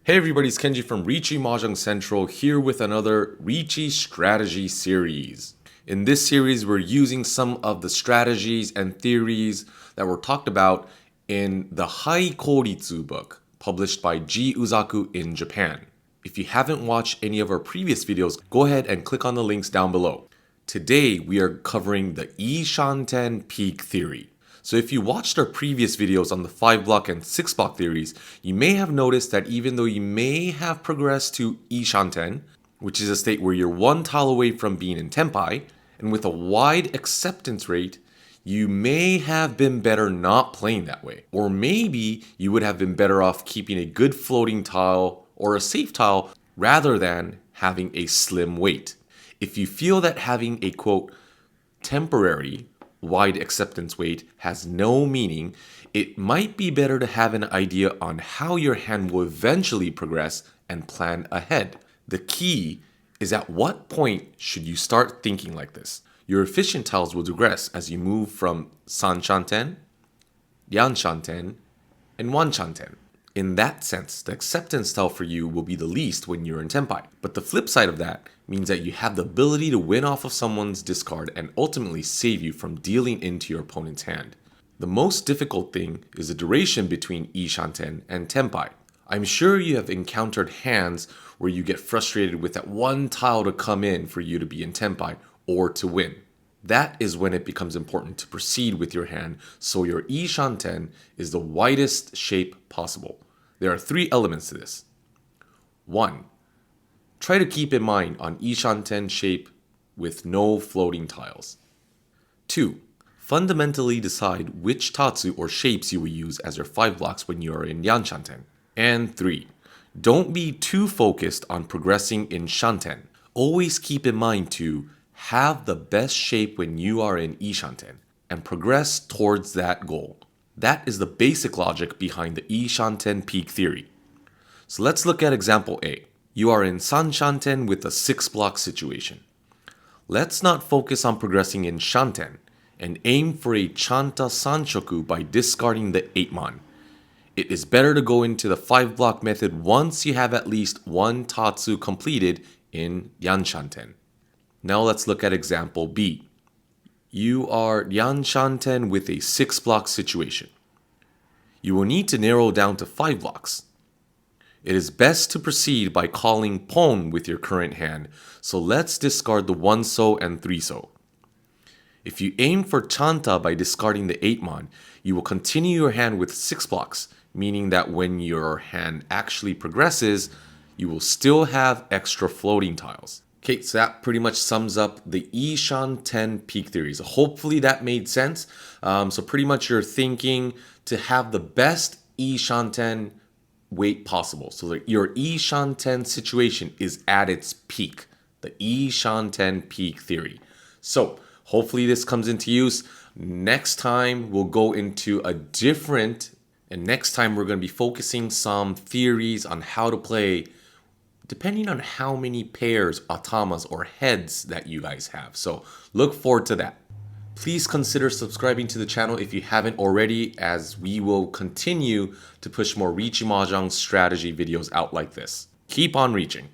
Hey everybody, it's Kenji from Riichi Mahjong Central here with another Riichi strategy series. In this series, we're using some of the strategies and theories that were talked about in the Hai Kouritsu book, published by G. Uzaku in Japan. If you haven't watched any of our previous videos, go ahead and click on the links down below. Today, we are covering the Iishanten Peak Theory. So if you watched our previous videos on the 5-block and 6-block theories, you may have noticed that even though you may have progressed to Iishanten, which is a state where you're one tile away from being in Tenpai, and with a wide acceptance rate, you may have been better not playing that way. Or maybe you would have been better off keeping a good floating tile or a safe tile rather than having a slim weight. If you feel that having a quote, temporary wide acceptance weight has no meaning, it might be better to have an idea on how your hand will eventually progress and plan ahead. The key is at what point should you start thinking like this? Your efficient tiles will digress as you move from Sanshanten, Yanshanten, and Wanshanten. In that sense, the acceptance tile for you will be the least when you're in Tenpai. But the flip side of that means that you have the ability to win off of someone's discard and ultimately save you from dealing into your opponent's hand. The most difficult thing is the duration between Iishanten and Tenpai. I'm sure you have encountered hands where you get frustrated with that one tile to come in for you to be in Tenpai or to win. That is when it becomes important to proceed with your hand so your Iishanten is the widest shape possible. There are 3 elements to this. 1. Try to keep in mind on Iishanten shape with no floating tiles. 2. Fundamentally decide which tatsu or shapes you will use as your 5 blocks when you are in Yanshanten. And 3. Don't be too focused on progressing in Shanten. Always keep in mind to have the best shape when you are in Iishanten and progress towards that goal. That is the basic logic behind the Iishanten Peak Theory. So let's look at example A. You are in Sanshanten with a 6-block situation. Let's not focus on progressing in Shanten and aim for a Chanta Sanshoku by discarding the 8-mon. It is better to go into the 5-block method once you have at least one tatsu completed in Yanshanten. Now let's look at example B. You are Yanshanten with a 6-block situation. You will need to narrow down to 5 blocks. It is best to proceed by calling Pon with your current hand, so let's discard the 1-so and 3-so. If you aim for Chanta by discarding the 8-mon, you will continue your hand with 6 blocks, meaning that when your hand actually progresses, you will still have extra floating tiles. Okay, so that pretty much sums up the Iishanten Peak Theories. Hopefully that made sense. So pretty much you're thinking to have the best Iishanten weight possible. So that your Iishanten situation is at its peak. The Iishanten Peak Theory. So hopefully this comes into use. Next time we'll go into next time we're going to be focusing some theories on how to play depending on how many pairs, atamas, or heads that you guys have. So look forward to that. Please consider subscribing to the channel if you haven't already, as we will continue to push more Riichi Mahjong strategy videos out like this. Keep on reaching.